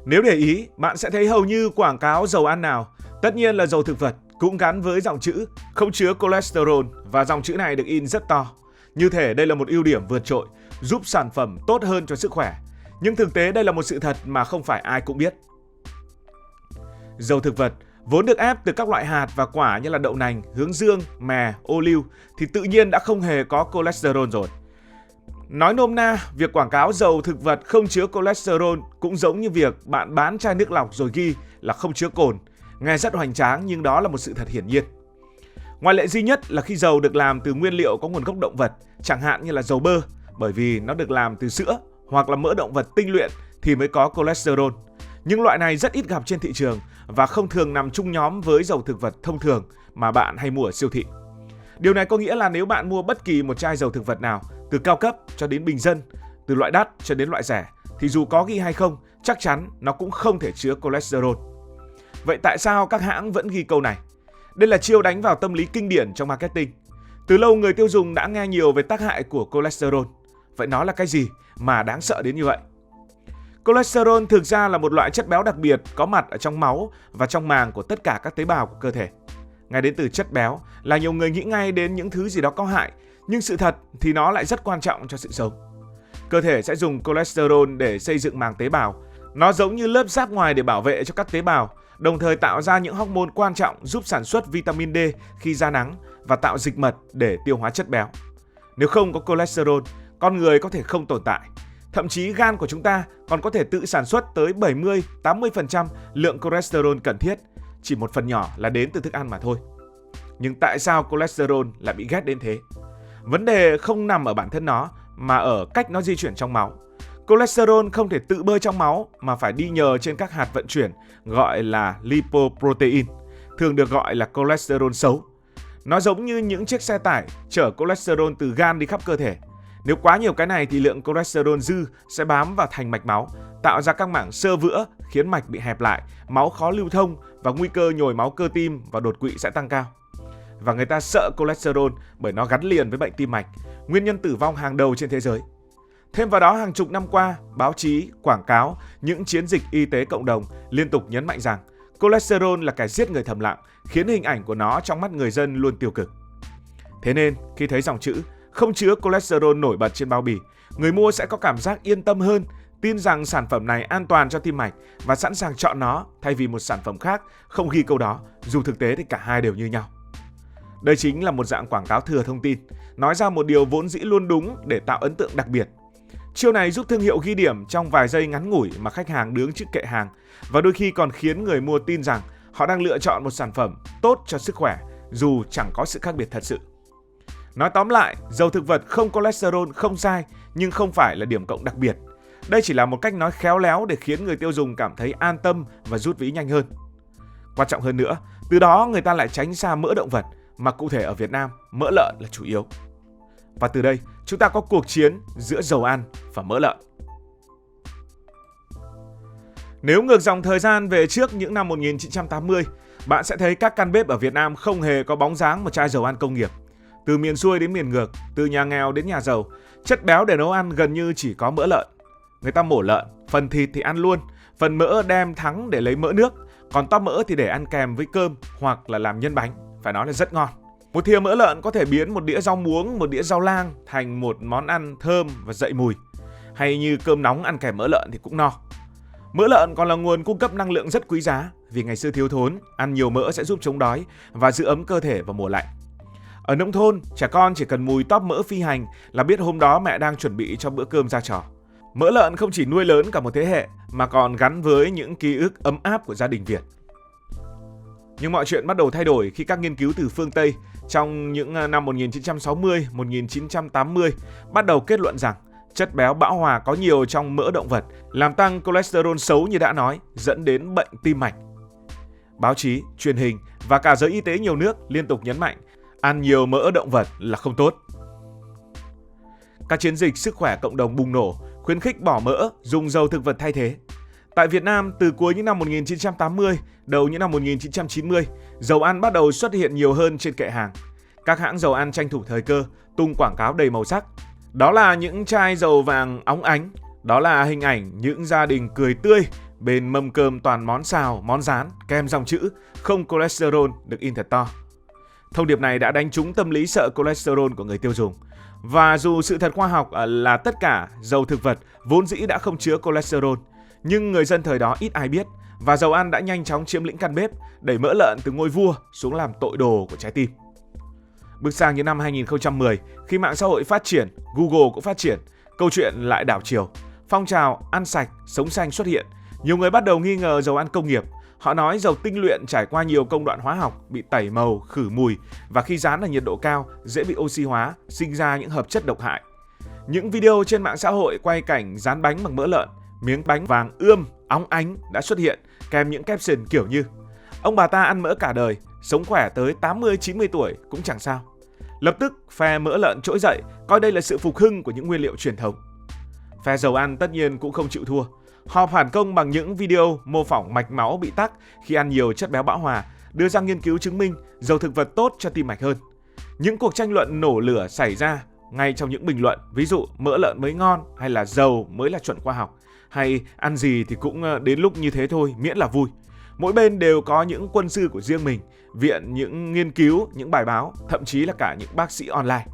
Nếu để ý, bạn sẽ thấy hầu như quảng cáo dầu ăn nào, tất nhiên là dầu thực vật, cũng gắn với dòng chữ không chứa cholesterol và dòng chữ này được in rất to. Như thể đây là một ưu điểm vượt trội, giúp sản phẩm tốt hơn cho sức khỏe. Nhưng thực tế đây là một sự thật mà không phải ai cũng biết. Dầu thực vật vốn được ép từ các loại hạt và quả như là đậu nành, hướng dương, mè, ô liu thì tự nhiên đã không hề có cholesterol rồi. Nói nôm na, việc quảng cáo dầu thực vật không chứa cholesterol cũng giống như việc bạn bán chai nước lọc rồi ghi là không chứa cồn. Nghe rất hoành tráng nhưng đó là một sự thật hiển nhiên. Ngoại lệ duy nhất là khi dầu được làm từ nguyên liệu có nguồn gốc động vật, chẳng hạn như là dầu bơ, bởi vì nó được làm từ sữa hoặc là mỡ động vật tinh luyện thì mới có cholesterol. Nhưng loại này rất ít gặp trên thị trường và không thường nằm chung nhóm với dầu thực vật thông thường mà bạn hay mua ở siêu thị. Điều này có nghĩa là nếu bạn mua bất kỳ một chai dầu thực vật nào, từ cao cấp cho đến bình dân, từ loại đắt cho đến loại rẻ, thì dù có ghi hay không, chắc chắn nó cũng không thể chứa cholesterol. Vậy tại sao các hãng vẫn ghi câu này? Đây là chiêu đánh vào tâm lý kinh điển trong marketing. Từ lâu người tiêu dùng đã nghe nhiều về tác hại của cholesterol. Vậy nó là cái gì mà đáng sợ đến như vậy? Cholesterol thực ra là một loại chất béo đặc biệt có mặt ở trong máu và trong màng của tất cả các tế bào của cơ thể. Ngay đến từ chất béo là nhiều người nghĩ ngay đến những thứ gì đó có hại, nhưng sự thật thì nó lại rất quan trọng cho sự sống. Cơ thể sẽ dùng cholesterol để xây dựng màng tế bào. Nó giống như lớp giáp ngoài để bảo vệ cho các tế bào, đồng thời tạo ra những hormone quan trọng giúp sản xuất vitamin D khi ra nắng và tạo dịch mật để tiêu hóa chất béo. Nếu không có cholesterol, con người có thể không tồn tại. Thậm chí gan của chúng ta còn có thể tự sản xuất tới 70-80% lượng cholesterol cần thiết, chỉ một phần nhỏ là đến từ thức ăn mà thôi. Nhưng tại sao cholesterol lại bị ghét đến thế? Vấn đề không nằm ở bản thân nó mà ở cách nó di chuyển trong máu. Cholesterol không thể tự bơi trong máu mà phải đi nhờ trên các hạt vận chuyển gọi là lipoprotein, thường được gọi là cholesterol xấu. Nó giống như những chiếc xe tải chở cholesterol từ gan đi khắp cơ thể. Nếu quá nhiều cái này thì lượng cholesterol dư sẽ bám vào thành mạch máu, tạo ra các mảng xơ vữa khiến mạch bị hẹp lại, máu khó lưu thông và nguy cơ nhồi máu cơ tim và đột quỵ sẽ tăng cao. Và người ta sợ cholesterol bởi nó gắn liền với bệnh tim mạch, nguyên nhân tử vong hàng đầu trên thế giới. Thêm vào đó, hàng chục năm qua, báo chí, quảng cáo, những chiến dịch y tế cộng đồng liên tục nhấn mạnh rằng cholesterol là kẻ giết người thầm lặng, khiến hình ảnh của nó trong mắt người dân luôn tiêu cực. Thế nên, khi thấy dòng chữ không chứa cholesterol nổi bật trên bao bì, người mua sẽ có cảm giác yên tâm hơn, tin rằng sản phẩm này an toàn cho tim mạch và sẵn sàng chọn nó thay vì một sản phẩm khác không ghi câu đó, dù thực tế thì cả hai đều như nhau. Đây chính là một dạng quảng cáo thừa thông tin, nói ra một điều vốn dĩ luôn đúng để tạo ấn tượng đặc biệt. Chiêu này giúp thương hiệu ghi điểm trong vài giây ngắn ngủi mà khách hàng đứng trước kệ hàng và đôi khi còn khiến người mua tin rằng họ đang lựa chọn một sản phẩm tốt cho sức khỏe dù chẳng có sự khác biệt thật sự. Nói tóm lại, dầu thực vật không cholesterol không sai nhưng không phải là điểm cộng đặc biệt. Đây chỉ là một cách nói khéo léo để khiến người tiêu dùng cảm thấy an tâm và rút ví nhanh hơn. Quan trọng hơn nữa, từ đó người ta lại tránh xa mỡ động vật, mà cụ thể ở Việt Nam, mỡ lợn là chủ yếu. Và từ đây, chúng ta có cuộc chiến giữa dầu ăn và mỡ lợn. Nếu ngược dòng thời gian về trước những năm 1980, bạn sẽ thấy các căn bếp ở Việt Nam không hề có bóng dáng một chai dầu ăn công nghiệp. Từ miền xuôi đến miền ngược, từ nhà nghèo đến nhà giàu, chất béo để nấu ăn gần như chỉ có mỡ lợn. Người ta mổ lợn, phần thịt thì ăn luôn, phần mỡ đem thắng để lấy mỡ nước, còn tóp mỡ thì để ăn kèm với cơm hoặc là làm nhân bánh, phải nói là rất ngon. Một thìa mỡ lợn có thể biến một đĩa rau muống, một đĩa rau lang thành một món ăn thơm và dậy mùi. Hay như cơm nóng ăn kèm mỡ lợn thì cũng no. Mỡ lợn còn là nguồn cung cấp năng lượng rất quý giá, vì ngày xưa thiếu thốn, ăn nhiều mỡ sẽ giúp chống đói và giữ ấm cơ thể vào mùa lạnh. Ở nông thôn, trẻ con chỉ cần mùi tóp mỡ phi hành là biết hôm đó mẹ đang chuẩn bị cho bữa cơm ra trò. Mỡ lợn không chỉ nuôi lớn cả một thế hệ mà còn gắn với những ký ức ấm áp của gia đình Việt. Nhưng mọi chuyện bắt đầu thay đổi khi các nghiên cứu từ phương Tây trong những năm 1960-1980 bắt đầu kết luận rằng chất béo bão hòa có nhiều trong mỡ động vật làm tăng cholesterol xấu như đã nói, dẫn đến bệnh tim mạch. Báo chí, truyền hình và cả giới y tế nhiều nước liên tục nhấn mạnh ăn nhiều mỡ động vật là không tốt. Các chiến dịch sức khỏe cộng đồng bùng nổ, khuyến khích bỏ mỡ, dùng dầu thực vật thay thế. Tại Việt Nam, từ cuối những năm 1980, đầu những năm 1990, dầu ăn bắt đầu xuất hiện nhiều hơn trên kệ hàng. Các hãng dầu ăn tranh thủ thời cơ, tung quảng cáo đầy màu sắc. Đó là những chai dầu vàng óng ánh, đó là hình ảnh những gia đình cười tươi Bên mâm cơm toàn món xào, món rán, kèm dòng chữ không cholesterol được in thật to. Thông điệp này đã đánh trúng tâm lý sợ cholesterol của người tiêu dùng. Và dù sự thật khoa học là tất cả dầu thực vật vốn dĩ đã không chứa cholesterol, nhưng người dân thời đó ít ai biết và dầu ăn đã nhanh chóng chiếm lĩnh căn bếp, đẩy mỡ lợn từ ngôi vua xuống làm tội đồ của trái tim. Bước sang những năm 2010, khi mạng xã hội phát triển, Google cũng phát triển, câu chuyện lại đảo chiều. Phong trào ăn sạch, sống xanh xuất hiện. Nhiều người bắt đầu nghi ngờ dầu ăn công nghiệp. Họ nói dầu tinh luyện trải qua nhiều công đoạn hóa học, bị tẩy màu, khử mùi và khi rán ở nhiệt độ cao dễ bị oxy hóa, sinh ra những hợp chất độc hại. Những video trên mạng xã hội quay cảnh rán bánh bằng mỡ lợn, miếng bánh vàng ươm, óng ánh đã xuất hiện kèm những caption kiểu như ông bà ta ăn mỡ cả đời, sống khỏe tới 80-90 tuổi cũng chẳng sao. Lập tức phe mỡ lợn trỗi dậy, coi đây là sự phục hưng của những nguyên liệu truyền thống. Phe dầu ăn tất nhiên cũng không chịu thua. Họ phản công bằng những video mô phỏng mạch máu bị tắc khi ăn nhiều chất béo bão hòa, đưa ra nghiên cứu chứng minh dầu thực vật tốt cho tim mạch hơn. Những cuộc tranh luận nổ lửa xảy ra ngay trong những bình luận, ví dụ mỡ lợn mới ngon hay là dầu mới là chuẩn khoa học, hay ăn gì thì cũng đến lúc như thế thôi, miễn là vui. Mỗi bên đều có những quân sư của riêng mình, viện những nghiên cứu, những bài báo, thậm chí là cả những bác sĩ online.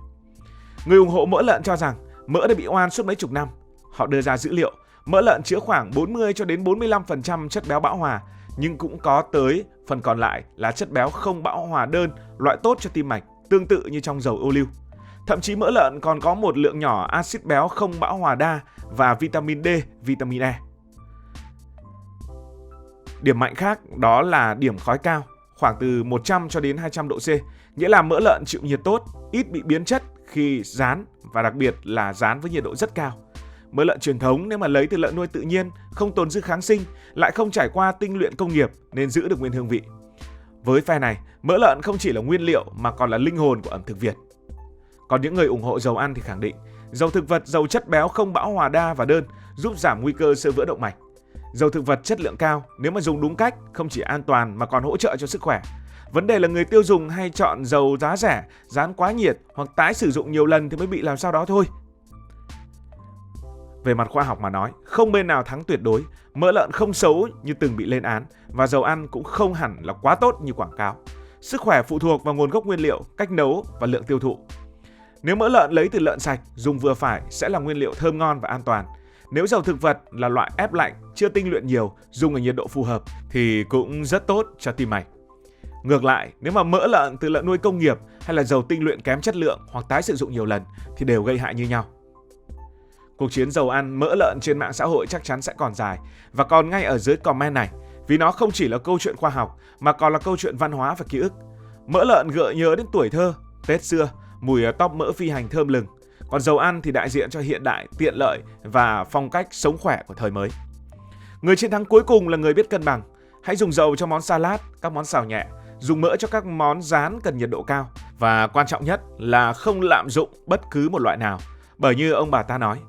Người ủng hộ mỡ lợn cho rằng mỡ đã bị oan suốt mấy chục năm. Họ đưa ra dữ liệu, mỡ lợn chứa khoảng 40 cho đến 45% chất béo bão hòa, nhưng cũng có tới phần còn lại là chất béo không bão hòa đơn, loại tốt cho tim mạch, tương tự như trong dầu ô liu. Thậm chí mỡ lợn còn có một lượng nhỏ axit béo không bão hòa đa và vitamin D, vitamin E. Điểm mạnh khác đó là điểm khói cao, khoảng từ 100 cho đến 200 độ C, nghĩa là mỡ lợn chịu nhiệt tốt, ít bị biến chất khi rán và đặc biệt là rán với nhiệt độ rất cao. Mỡ lợn truyền thống nếu mà lấy từ lợn nuôi tự nhiên, không tồn dư kháng sinh, lại không trải qua tinh luyện công nghiệp nên giữ được nguyên hương vị. Với phe này, mỡ lợn không chỉ là nguyên liệu mà còn là linh hồn của ẩm thực Việt. Còn những người ủng hộ dầu ăn thì khẳng định, dầu thực vật giàu chất béo không bão hòa đa và đơn, giúp giảm nguy cơ xơ vữa động mạch. Dầu thực vật chất lượng cao, nếu mà dùng đúng cách, không chỉ an toàn mà còn hỗ trợ cho sức khỏe. Vấn đề là người tiêu dùng hay chọn dầu giá rẻ, rán quá nhiệt hoặc tái sử dụng nhiều lần thì mới bị làm sao đó thôi. Về mặt khoa học mà nói, không bên nào thắng tuyệt đối, mỡ lợn không xấu như từng bị lên án và dầu ăn cũng không hẳn là quá tốt như quảng cáo. Sức khỏe phụ thuộc vào nguồn gốc nguyên liệu, cách nấu và lượng tiêu thụ. Nếu mỡ lợn lấy từ lợn sạch, dùng vừa phải sẽ là nguyên liệu thơm ngon và an toàn. Nếu dầu thực vật là loại ép lạnh, chưa tinh luyện nhiều, dùng ở nhiệt độ phù hợp thì cũng rất tốt cho tim mạch. Ngược lại, nếu mà mỡ lợn từ lợn nuôi công nghiệp hay là dầu tinh luyện kém chất lượng hoặc tái sử dụng nhiều lần thì đều gây hại như nhau. Cuộc chiến dầu ăn mỡ lợn trên mạng xã hội chắc chắn sẽ còn dài và còn ngay ở dưới comment này, vì nó không chỉ là câu chuyện khoa học mà còn là câu chuyện văn hóa và ký ức. Mỡ lợn gợi nhớ đến tuổi thơ, Tết xưa, mùi tóp mỡ phi hành thơm lừng. Còn dầu ăn thì đại diện cho hiện đại, tiện lợi và phong cách sống khỏe của thời mới. Người chiến thắng cuối cùng là người biết cân bằng. Hãy dùng dầu cho món salad, các món xào nhẹ, dùng mỡ cho các món rán cần nhiệt độ cao. Và quan trọng nhất là không lạm dụng bất cứ một loại nào. Bởi như ông bà ta nói,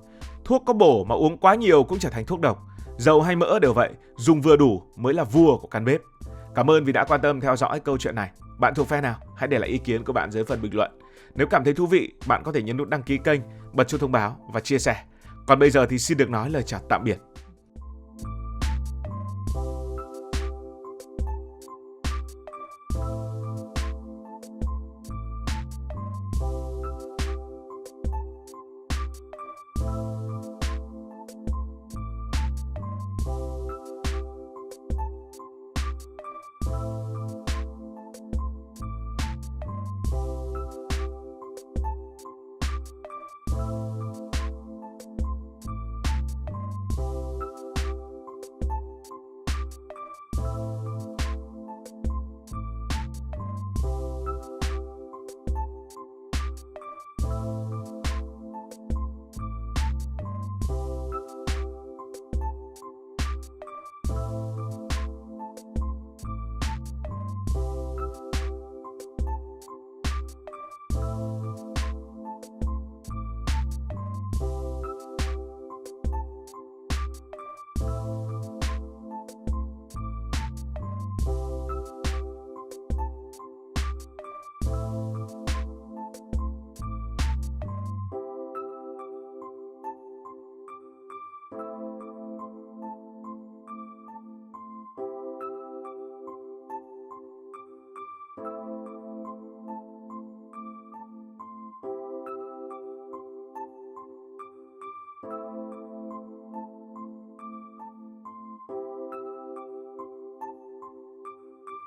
thuốc có bổ mà uống quá nhiều cũng trở thành thuốc độc. Dầu hay mỡ đều vậy, dùng vừa đủ mới là vua của căn bếp. Cảm ơn vì đã quan tâm theo dõi câu chuyện này. Bạn thuộc phe nào? Hãy để lại ý kiến của bạn dưới phần bình luận. Nếu cảm thấy thú vị, bạn có thể nhấn nút đăng ký kênh, bật chuông thông báo và chia sẻ. Còn bây giờ thì xin được nói lời chào tạm biệt.